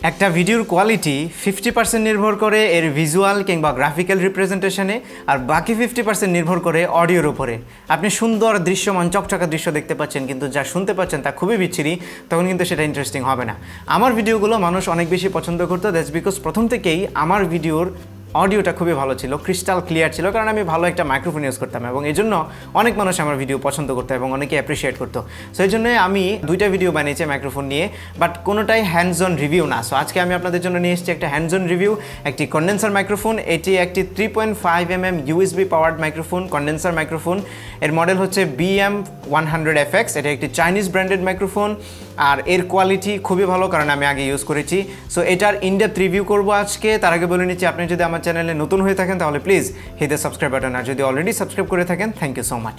একটা ভিডিওর কোয়ালিটি 50% নির্ভর করে এর ভিজুয়াল কিংবা গ্রাফিক্যাল রিপ্রেজেন্টেশনে, আর বাকি 50% নির্ভর করে অডিওর উপরে। আপনি সুন্দর দৃশ্যমান চকচকা দৃশ্য দেখতে পাচ্ছেন, কিন্তু যা শুনতে পাচ্ছেন তা খুবই বিচ্ছিরি, তখন কিন্তু সেটা ইন্টারেস্টিং হবে না। আমার ভিডিওগুলো মানুষ অনেক বেশি পছন্দ করতো, দ্যাটস বিকজ প্রথম থেকেই আমার ভিডিওর অডিওটা খুবই ভালো ছিল, ক্রিস্টাল ক্লিয়ার ছিল, কারণ আমি ভালো একটা মাইক্রোফোন ইউজ করতাম এবং এই জন্য অনেক মানুষ আমার ভিডিও পছন্দ করতো এবং অনেকে অ্যাপ্রিসিয়েট করতো। সো এই জন্য আমি দুইটা ভিডিও বানিয়েছি মাইক্রোফোন নিয়ে, বাট কোনোটাই হ্যান্ডস অন রিভিউ না। সো আজকে আমি আপনাদের জন্য নিয়ে এসেছি একটা হ্যান্ডস অন রিভিউ, একটি কন্ডেন্সার মাইক্রোফোন। এটি একটি 3.5mm USB powered microphone, condenser microphone. এর মডেল হচ্ছে BM100FX। এটা একটি চাইনিজ ব্র্যান্ডেড মাইক্রোফোন, আর এর কোয়ালিটি খুবই ভালো, কারণ আমি আগে ইউজ করেছি। সো এটার ইনডেপথ রিভিউ করবো আজকে। তার আগে বলে নিচ্ছি, আপনি যদি আমার চ্যানেলে নতুন হয়ে থাকেন তাহলে please hit the subscribe button, আর যদি অলরেডি সাবস্ক্রাইব করে থাকেন থ্যাংক ইউ সো মাচ।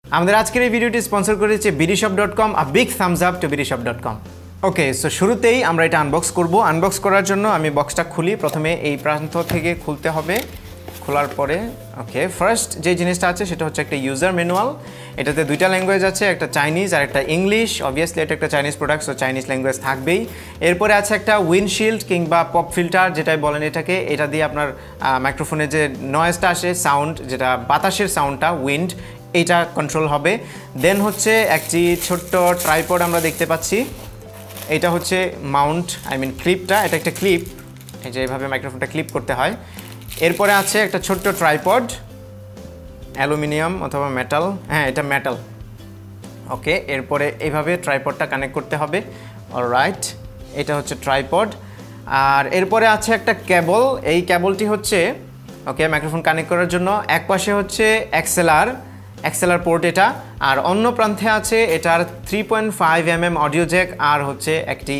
আমাদের আজকের এই ভিডিওটি স্পন্সর করেছে bdshop.com। A big Thums up to bdshop.com। Okay, so শুরুতেই আমরা এটা আনবক্স করব। আনবক্স করার জন্য আমি বক্সটা খুলি। প্রথমে এই প্রান্ত থেকে খুলতে হবে। খোলার পরে ওকে, ফার্স্ট যে জিনিসটা আছে সেটা হচ্ছে একটা ইউজার ম্যানুয়াল। এটাতে দুইটা ল্যাঙ্গুয়েজ আছে, একটা চাইনিজ আর একটা ইংলিশ। অবভিয়াসলি এটা একটা Chinese product, so Chinese language থাকবেই। এরপরে আছে একটা উইন্ডশিল্ড কিংবা পপ ফিল্টার যেটাই বলেন এটাকে। এটা দিয়ে আপনার মাইক্রোফোনে যে নয়েজটা আসে, সাউন্ড, যেটা বাতাসের সাউন্ডটা, উইন্ড, এইটা কন্ট্রোল হবে। দেন হচ্ছে একটি ছোট্ট ট্রাইপড আমরা দেখতে পাচ্ছি। এটা হচ্ছে মাউন্ট, ক্লিপটা। এটা একটা ক্লিপ, এই যে এইভাবে মাইক্রোফোনটা ক্লিপ করতে হয়। এরপরে আছে একটা ছোট্ট ট্রাইপড, অ্যালুমিনিয়াম অথবা মেটাল, হ্যাঁ এটা মেটাল। ওকে, এরপরে এইভাবে ট্রাইপডটা কানেক্ট করতে হবে। অলরাইট, এটা হচ্ছে ট্রাইপড। আর এরপরে আছে একটা কেবল। এই কেবলটি হচ্ছে ওকে মাইক্রোফোন কানেক্ট করার জন্য। এক পাশে হচ্ছে এক্সেলার পোর্ট এটা, আর অন্য প্রান্তে আছে এটার 3.5mm অডিও জ্যাক, আর হচ্ছে একটি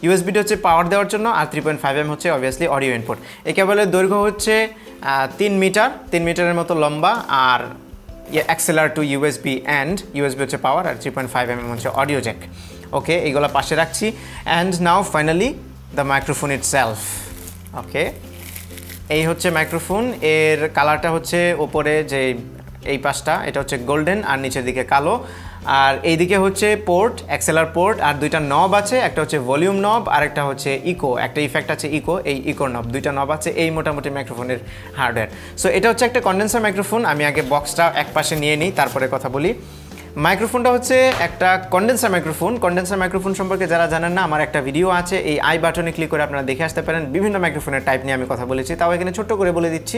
ইউএসবিটা হচ্ছে পাওয়ার দেওয়ার জন্য, আর 3.5mm হচ্ছে অবভিয়াসলি অডিও ইনপুট। এই কেবলের দৈর্ঘ্য হচ্ছে 3 মিটারের মতো লম্বা, আর এক্সেলার টু ইউএসবি হচ্ছে পাওয়ার, আর 3.5mm হচ্ছে অডিও জ্যাক। ওকে, এইগুলো পাশে রাখছি। And now finally the microphone itself. Okay, এই হচ্ছে মাইক্রোফোন। এর কালারটা হচ্ছে ওপরে যে এই পাশটা, এটা হচ্ছে গোল্ডেন, আর নিচের দিকে কালো। আর এইদিকে হচ্ছে পোর্ট, এক্সেলার পোর্ট, আর দুইটা নব আছে। একটা হচ্ছে ভলিউম নব, আর একটা হচ্ছে ইকো, একটা ইফেক্ট আছে ইকো, এই ইকোর নব, দুইটা নব আছে। এই মোটামুটি মাইক্রোফোনের হার্ডওয়্যার। সো এটা হচ্ছে একটা কন্ডেন্সার মাইক্রোফোন। আমি আগে বক্সটা এক পাশে নিয়ে নিই, তারপরে কথা বলি। মাইক্রোফোনটা হচ্ছে একটা কন্ডেন্সার মাইক্রোফোন। কন্ডেন্সার মাইক্রোফোন সম্পর্কে যারা জানেন না, আমার একটা ভিডিও আছে, এই আই বাটনে ক্লিক করে আপনারা দেখে আসতে পারেন। বিভিন্ন মাইক্রোফোনের টাইপ নিয়ে আমি কথা বলেছি, তাও এখানে ছোট্ট করে বলে দিচ্ছি।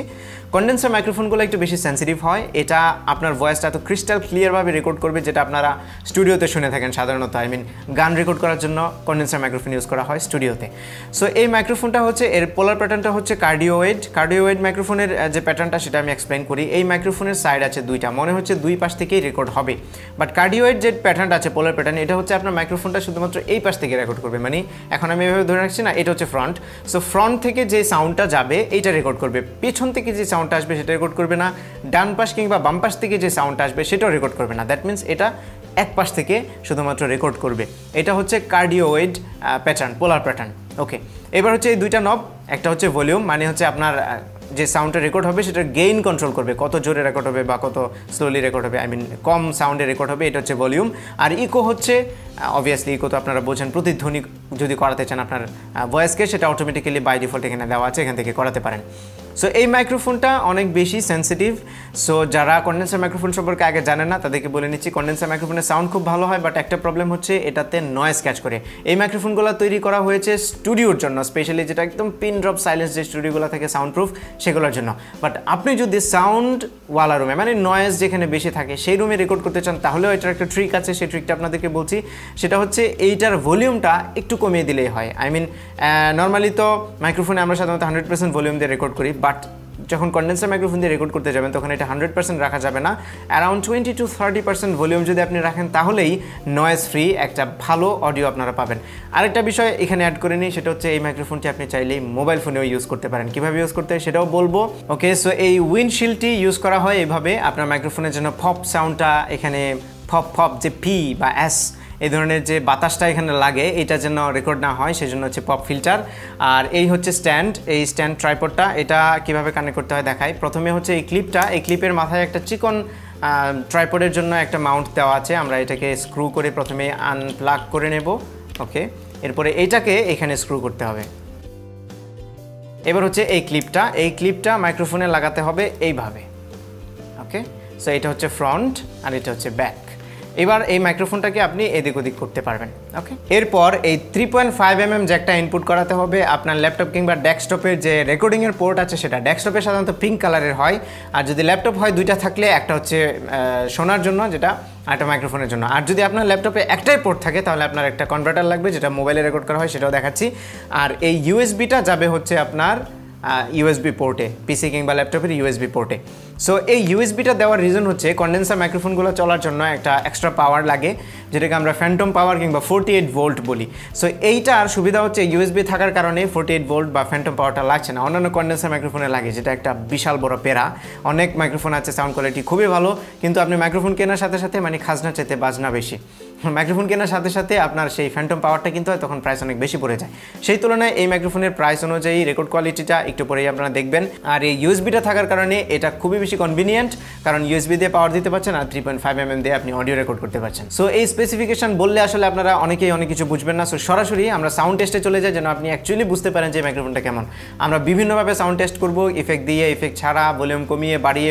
কন্ডেন্সার মাইক্রোফোনগুলো একটু বেশি সেন্সিটিভ হয়। এটা আপনার ভয়েসটা এত ক্রিস্টাল ক্লিয়ারভাবে রেকর্ড করবে, যেটা আপনারা স্টুডিওতে শুনে থাকেন সাধারণত। গান রেকর্ড করার জন্য কন্ডেন্সার মাইক্রোফোন ইউজ করা হয় স্টুডিওতে। সো এই মাইক্রোফোনটা হচ্ছে, এর পোলার প্যাটার্নটা হচ্ছে কার্ডিওয়েড মাইক্রোফোনের যে প্যাটার্নটা সেটা আমি এক্সপ্লেন করি। এই মাইক্রোফোনের সাইড আছে দুইটা, মনে হচ্ছে দুই পাশ থেকেই রেকর্ড হবে, বাট কার্ডিওয়েড যে প্যাটার্নটা আছে, পোলার প্যাটার্ন, এটা হচ্ছে আপনার মাইক্রোফোনটা শুধুমাত্র এই পাশ থেকে রেকর্ড করবে। এখন আমি এভাবে ধরে রাখছি না, এটা হচ্ছে ফ্রন্ট। সো ফ্রন্ট থেকে যে সাউন্ডটা যাবে এইটা রেকর্ড করবে, পেছন থেকে যে সাউন্ডটা আসবে সেটা রেকর্ড করবে না, ডান পাশ কিংবা বাম পাশ থেকে যে সাউন্ডটা আসবে সেটাও রেকর্ড করবে না। দ্যাট মিনস এটা এক পাশ থেকে শুধুমাত্র রেকর্ড করবে। এটা হচ্ছে কার্ডিওয়েড প্যাটার্ন, পোলার প্যাটার্ন। ওকে, এবার হচ্ছে এই দুইটা নব। একটা হচ্ছে ভলিউম, হচ্ছে আপনার যে সাউন্ডটা রেকর্ড হবে সেটার গেইন কন্ট্রোল করবে, কত জোরে রেকর্ড হবে বা কত স্লোলি রেকর্ড হবে, কম সাউন্ডে রেকর্ড হবে, এটা হচ্ছে ভলিউম। আর ইকো হচ্ছে অবভিয়াসলি ইকো তো আপনারা বোঝেন, প্রতিধ্বনি যদি করাতে চান আপনার ভয়েসকে, সেটা অটোমেটিক্যালি বাই ডিফল্ট এখানে দেওয়া আছে, এখান থেকে করাতে পারেন। সো এই মাইক্রোফোনটা অনেক বেশি সেন্সিটিভ। সো যারা কন্ডেন্সার মাইক্রোফোন সম্পর্কে আগে জানেন না তাদেরকে বলে নিচ্ছি, কন্ডেন্সার মাইক্রোফোনের সাউন্ড খুব ভালো হয়, বাট একটা প্রবলেম হচ্ছে এটাতে নয়েজ ক্যাচ করে। এই মাইক্রোফোনগুলো তৈরি করা হয়েছে স্টুডিওর জন্য, স্পেশালি যেটা একদম পিন ড্রপ সাইলেন্স যে স্টুডিওগুলো থাকে সাউন্ড প্রুফ, সেগুলোর জন্য। বাট আপনি যদি সাউন্ডওয়ালা রুমে, নয়েজ যেখানে বেশি থাকে সেই রুমে রেকর্ড করতে চান, তাহলেও এটার একটা ট্রিক আছে, সেই ট্রিকটা আপনাদেরকে বলছি। সেটা হচ্ছে এইটার ভলিউমটা একটু কমিয়ে দিলেই হয়। নর্মালি তো মাইক্রোফোনে আমরা সাধারণত 100% ভলিউম দিয়ে রেকর্ড করি, বাট যখন কন্ডেন্সার মাইক্রোফোন দিয়ে রেকর্ড করতে যাবেন তখন এটা 100% রাখা যাবে না। অ্যারাউন্ড 20 to 30% ভলিউম যদি আপনি রাখেন, তাহলেই নয়েজ ফ্রি একটা ভালো অডিও আপনারা পাবেন। আরেকটা বিষয় এখানে অ্যাড করে নিই, সেটা হচ্ছে এই মাইক্রোফোনটি আপনি চাইলেই মোবাইল ফোনেও ইউজ করতে পারেন। কীভাবে ইউজ করতে হয় সেটাও বলবো। ওকে, সো এই উইন্ডশিল্ডটি ইউজ করা হয় এইভাবে, আপনার মাইক্রোফোনের জন্য পপ সাউন্ডটা, এখানে পপ যে পি বা এস, এই ধরনের যে বাতাসটা এখানে লাগে এটা যেন রেকর্ড না হয়, সেজন্য হচ্ছে পপ ফিল্টার। আর এই হচ্ছে স্ট্যান্ড, এই স্ট্যান্ড ট্রাইপডটা, এটা কিভাবে কানেক্ট করতে হয় দেখাই। প্রথমে হচ্ছে এই ক্লিপটা, এই ক্লিপের মাথায় একটা চিকন ট্রাইপডের জন্য একটা মাউন্ট দেওয়া আছে, আমরা এটাকে স্ক্রু করে প্রথমে আনপ্লাগ করে নেব। ওকে, এরপরে এইটাকে এখানে স্ক্রু করতে হবে। এবার হচ্ছে এই ক্লিপটা মাইক্রোফোনে লাগাতে হবে এইভাবে। ওকে, সো এটা হচ্ছে ফ্রন্ট আর এটা হচ্ছে ব্যাক। এবার এই মাইক্রোফোনটাকে আপনি এদিক ওদিক করতে পারবেন। ওকে, এরপর এই 3.5mm জ্যাকটা ইনপুট করাতে হবে আপনার ল্যাপটপ কিংবা ডেস্কটপের যে রেকর্ডিংয়ের পোর্ট আছে সেটা। ডেস্কটপে সাধারণত পিঙ্ক কালারের হয়, আর যদি ল্যাপটপ হয় দুইটা থাকলে একটা হচ্ছে শোনার জন্য, যেটা একটা মাইক্রোফোনের জন্য। আর যদি আপনার ল্যাপটপে একটাই পোর্ট থাকে তাহলে আপনার একটা কনভার্টার লাগবে, যেটা মোবাইলে রেকর্ড করা হয়, সেটাও দেখাচ্ছি। আর এই ইউএসবিটা যাবে হচ্ছে আপনার ইউএসবি পোর্টে, পিসি কিংবা ল্যাপটপের ইউএসবি পোর্টে। সো এই ইউএসবিটা দেওয়ার রিজন হচ্ছে কন্ডেন্সার মাইক্রোফোনগুলো চলার জন্য একটা এক্সট্রা পাওয়ার লাগে, যেটাকে আমরা ফ্যান্টম পাওয়ার কিংবা 48 ভোল্ট বলি। সো এইটার সুবিধা হচ্ছে ইউএসবি থাকার কারণে 48 ভোল্ট বা ফ্যান্টম পাওয়ারটা লাগছে না, অন্যান্য কন্ডেন্সার মাইক্রোফোনে লাগে, যেটা একটা বিশাল বড় পেরা। অনেক মাইক্রোফোন আছে সাউন্ড কোয়ালিটি খুবই ভালো, কিন্তু আপনি মাইক্রোফোন কেনার সাথে সাথে মানে খাজনা চাইতে বাজনা বেশি। মাইক্রোফোন কেনার সাথে সাথে আপনার সেই ফ্যান্টম পাওয়ারটা কিন্তু হয়, তখন প্রাইস অনেক বেশি পড়ে যায়। সেই তুলনায় এই মাইক্রোফোনের প্রাইস অনুযায়ী রেকর্ড কোয়ালিটিটা একটু পরেই আপনারা দেখবেন। আর এই ইউএসবিটা থাকার কারণে এটা খুবই বেশি কনভিনিয়েন্ট, কারণ ইউএসবি দিয়ে পাওয়ার দিতে পারছেন আর 3.5mm দিয়ে আপনি অডিও রেকর্ড করতে পারছেন। সো এই স্পেসিফিকেশন বললে আসলে আপনারা অনেকেই অনেক কিছু বুঝবেন না। সো সরাসরি আমরা সাউন্ড টেস্টে চলে যাই, যেন আপনি অ্যাকচুয়ালি বুঝতে পারেন যে মাইক্রোফোনটা কেমন। আমরা বিভিন্নভাবে সাউন্ড টেস্ট করব, ইফেক্ট দিয়ে, ইফেক্ট ছাড়া, ভলিউম কমিয়ে বাড়িয়ে,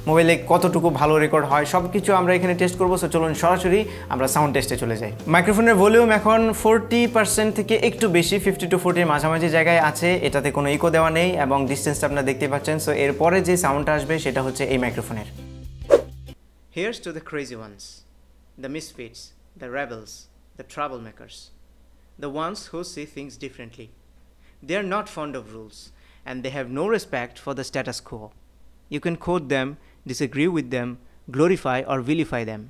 মোবাইলে কতটুকু ভালো রেকর্ড হয় সব কিছু আমরা এখানে টেস্ট করবো। সো চলুন সরাসরি আমরা সাউন্ড টেস্টে চলে যাই। মাইক্রোফোনের ভলিউম এখন 40% থেকে একটু বেশি, 50 to 40 মাঝামাঝি জায়গায় আছে। এটাতে কোনো ইকো দেওয়া নেই এবং ডিস্টেন্সটা আপনারা দেখতে পাচ্ছেন। সো এরপরে যে সাউন্ডটা আসবে সেটা হচ্ছে এই মাইক্রোফোনের। Here's to the crazy ones, the misfits, the rebels, the troublemakers, the ones who see things differently. They are not fond of rules and they have no respect for the status quo. You can quote them, disagree with them, glorify or vilify them.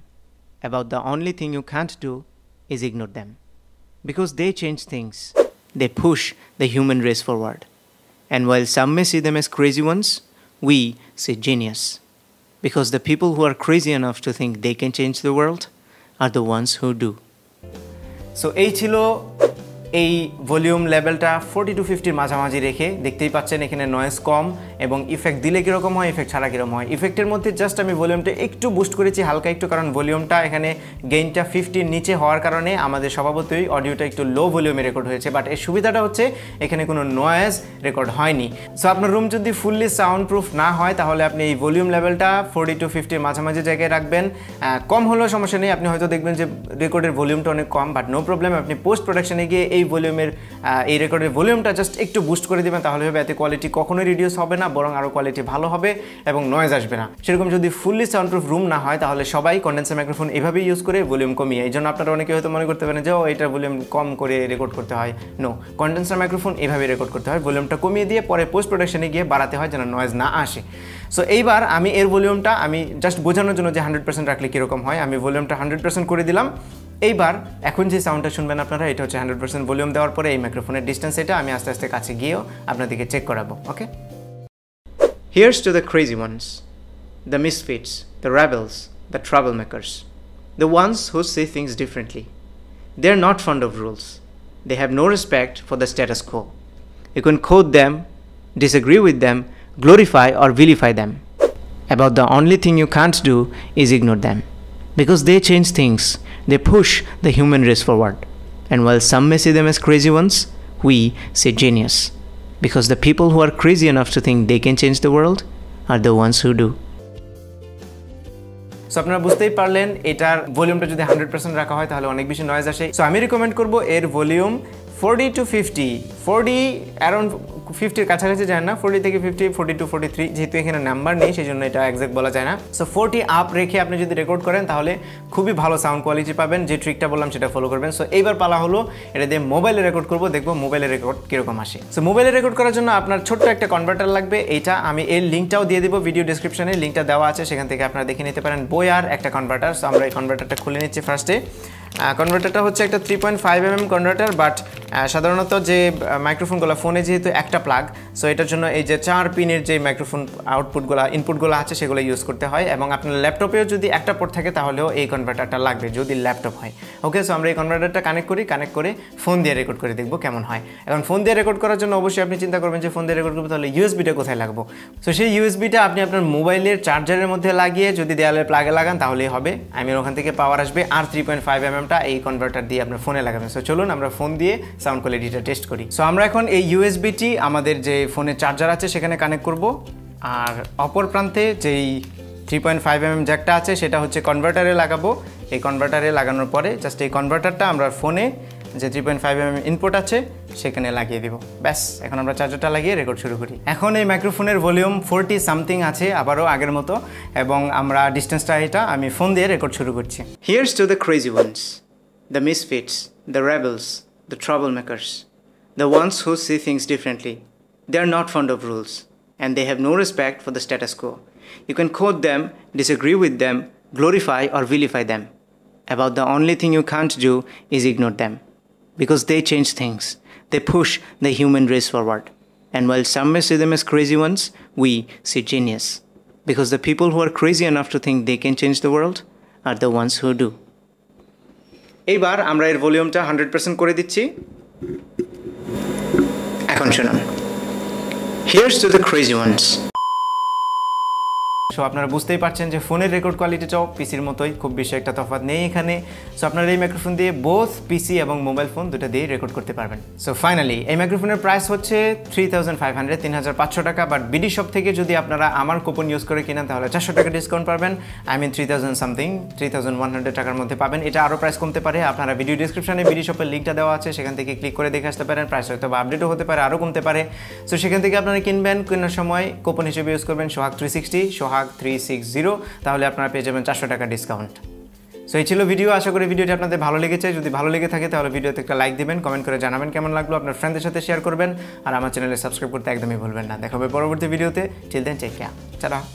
About the only thing you can't do is ignore them. Because they change things, they push the human race forward. And while some may see them as crazy ones, we see genius. Because the people who are crazy enough to think they can change the world are the ones who do. So এই ছিল এই volume লেভেলটা 40 to 50 মাঝামাঝি রেখে। দেখতেই পাচ্ছেন এখানে noise কম, এবং ইফেক্ট দিলে কীরকম হয়, ইফেক্ট ছাড়া কীরকম হয়। ইফেক্টের মধ্যে জাস্ট আমি ভলিউমটা একটু বুস্ট করেছি হালকা একটু, কারণ ভলিউমটা এখানে গেইনটা 50 নিচে হওয়ার কারণে আমাদের স্বভাবতই অডিওটা একটু লো ভলিউমে রেকর্ড হয়েছে। বাট এর সুবিধাটা হচ্ছে এখানে কোনো নয়েজ রেকর্ড হয়নি। সো আপনার রুম যদি ফুললি সাউন্ড প্রুফ না হয় তাহলে আপনি এই ভলিউম লেভেলটা 40 to 50 মাঝামাঝি জায়গায় রাখবেন। কম হলেও সমস্যা নেই, আপনি হয়তো দেখবেন যে রেকর্ডের ভলিউমটা অনেক কম, বাট নো প্রবলেম। আপনি পোস্ট প্রোডাকশনে গিয়ে এই ভলিউমের এই রেকর্ডের ভলিউমটা জাস্ট একটু বুস্ট করে দেবেন, তাহলে হবে এতে কোয়ালিটি কখনোই রিডিউস হবে না, বরং আরও কোয়ালিটি ভালো হবে এবং নয়েজ আসবে না। সেরকম যদি ফুললি সাউন্ড প্রুফ রুম না হয় তাহলে সবাই কন্ডেন্সার মাইক্রোফোন এভাবেই ইউজ করে ভলিউম কমিয়ে। এই জন্য আপনারা অনেকে হয়তো মনে করতে পারেন যে এটার ভলিউম কম করে রেকর্ড করতে হয়। নো, কন্ডেন্সার মাইক্রোফোন এভাবে রেকর্ড করতে হয়, ভলিউমটা কমিয়ে দিয়ে পরে পোস্ট প্রোডাকশনে গিয়ে বাড়াতে হয় যেন নয়েজ না আসে। সো এইবার আমি এর ভলিউমটা আমি জাস্ট বোঝানোর জন্য যে 100% রাখলে কীরকম হয়, আমি ভলিউমটা 100% করে দিলাম। এইবার এখন যে সাউন্ডটা শুনবেন আপনারা, এটা হচ্ছে 100% ভলিউম দেওয়ার পরে এই মাইক্রোফোনের ডিস্টেন্স। এটা আমি আস্তে আস্তে কাছে গিয়েও আপনাদেরকে চেক করাবো। ওকে, Here's to the crazy ones, the misfits, the rebels, the troublemakers, the ones who see things differently. They are not fond of rules. They have no respect for the status quo. You can quote them, disagree with them, glorify or vilify them. About the only thing you can't do is ignore them. Because they change things, they push the human race forward. And while some may see them as crazy ones, we see genius. Because the people who are crazy enough to think they can change the world are the ones who do. So আপনারা বুঝতেই পারলেন এটার ভলিউমটা যদি 100% রাখা হয় তাহলে অনেক বেশি নয়েজ আসে। সো আমি রিকমেন্ড করব এর ভলিউম 40 to 50, 40 অ্যারাউন্ড 50-র কাছাকাছি যায় না, 40 থেকে 50, 40 to 43, যেহেতু এখানে নাম্বার নেই সেই জন্য এটা এক্সাক্ট বলা যায় না। সো 40 আপ রেখে আপনি যদি রেকর্ড করেন তাহলে খুবই ভালো সাউন্ড কোয়ালিটি পাবেন। যে ট্রিকটা বললাম সেটা ফলো করবেন। সো এইবার পালা হলো এটা দিয়ে মোবাইলে রেকর্ড করবো, দেখবো মোবাইলে রেকর্ড কীরকম আসে। সো মোবাইলে রেকর্ড করার জন্য আপনার ছোট্ট একটা কনভার্টার লাগবে। এইটা আমি এর লিঙ্কটাও দিয়ে দেবো ভিডিও ডিসক্রিপশনে, লিঙ্কটা দেওয়া আছে, সেখান থেকে আপনারা দেখে নিতে পারেন। বয়ার একটা কনভার্টার। সো আমরা এই কনভার্টারটা খুলে নিচ্ছি ফার্স্টে। কনভার্টারটা হচ্ছে একটা 3.5mm কনভার্টার, বাট সাধারণত যে মাইক্রোফোনগুলো ফোনে যেহেতু একটা প্লাগ, সো এটার জন্য এই যে 4 পিনের যে মাইক্রোফোন আউটপুটগুলো ইনপুটগুলো আছে সেগুলো ইউজ করতে হয় এবং আপনার ল্যাপটপেও যদি একটা পোর্ট থাকে তাহলেও এই কনভার্টারটা লাগবে যদি ল্যাপটপ হয়। ওকে, সো আমরা এই কনভার্টারটা কানেক্ট করে ফোন দিয়ে রেকর্ড করে দেখব কেমন হয়। এখন ফোন দিয়ে রেকর্ড করার জন্য অবশ্যই আপনি চিন্তা করবেন যে ফোন দিয়ে রেকর্ড করবো তাহলে ইউএসবিটা কোথায় লাগবো। সো সেই ইউএসবিটা আপনি আপনার মোবাইলের চার্জারের মধ্যে লাগিয়ে যদি দেয়ালের প্লাগে লাগান তাহলেই হবে। ওখান থেকে পাওয়ার আসবে আর 3.5 mm এই কনভার্টার দিয়ে আপনার ফোনে লাগাবেন। সো চলুন আমরা ফোন দিয়ে সাউন্ড কোয়ালিটিটা টেস্ট করি। সো আমরা এখন এই ইউএসবিটি আমাদের যে ফোনের চার্জার আছে সেখানে কানেক্ট করব, আর অপর প্রান্তে যেই 3.5 mm জ্যাকটা আছে সেটা হচ্ছে কনভার্টারে লাগাবো। এই কনভার্টারে লাগানোর পরে জাস্ট এই কনভার্টারটা আমরা ফোনে যে 3.5 mm ইনপুট আছে সেখানে লাগিয়ে দিব। ব্যাস, এখন আমরা চার্জারটা লাগিয়ে রেকর্ড শুরু করি। এখন এই মাইক্রোফোনের ভলিউম 40 সামথিং আছে, আবারও আগের মতো, এবং আমরা ডিস্টেন্সটা এটা আমি ফোন দিয়ে রেকর্ড শুরু করছি। Here's to the crazy ones, the misfits, the rebels, the trouble makers, the ones who see things differently. They are not fond of rules, and they have no respect for the status quo. You can quote them, disagree with them, glorify or vilify them. About the only thing you can't do is ignore them. Because they change things. They push the human race forward. And while some may see them as crazy ones, we see genius. Because the people who are crazy enough to think they can change the world are the ones who do. এইবার আমরা এর ভলিউমটা 100% করে দিচ্ছি। এখন শুনুন। Here's to the crazy ones. So আপনারা বুঝতেই পারছেন যে ফোনের রেকর্ড কোয়ালিটিটাও পিসির মতোই, খুব বেশি একটা তফাৎ নেই এখানে। সো আপনারা এই মাইক্রোফোন দিয়ে বোথ পিসি এবং মোবাইল ফোন দুটো দিয়ে রেকর্ড করতে পারবেন। সো ফাইনালি এই মাইক্রোফোনের প্রাইস হচ্ছে 3500 টাকা, বাট বিডি শপ থেকে যদি আপনারা আমার কুপন ইউজ করে কিনেন তাহলে 400 টাকা ডিসকাউন্ট পাবেন। 3000 সামথিং, 3100 টাকার মধ্যে পাবেন। এটা আরও প্রাইস কমতে পারে, আপনারা ভিডিও ডিসক্রিপশনে বিডি শপের লিঙ্কটা দেওয়া আছে, সেখান থেকে ক্লিক করে দেখে আসতে পারেন। প্রাইস হয়তো বা আপডেটও হতে পারে, আরও কমতে পারে। সো সেখান থেকে আপনারা কিনবেন, কেনার সময় কুপন হিসেবে ইউজ করবেন সোহাগ 360, সোহাগ 360, তাহলে আপনারা পেয়ে যাবেন 400 টাকা ডিসকাউন্ট। সো এই ছিল ভিডিও। আশা করি ভিডিওটি আপনাদের ভালো লেগেছে। যদি ভালো লেগে থাকে তাহলে ভিডিওতে একটা লাইক দিবেন, কমেন্ট করে জানাবেন কেমন লাগলো, আপনার ফ্রেন্ডদের সাথে শেয়ার করবেন, আর আমার চ্যানেলে সাবস্ক্রাইব করতে একদমই ভুলবেন না। দেখা হবে পরবর্তী ভিডিওতে। Till then, take care, tata.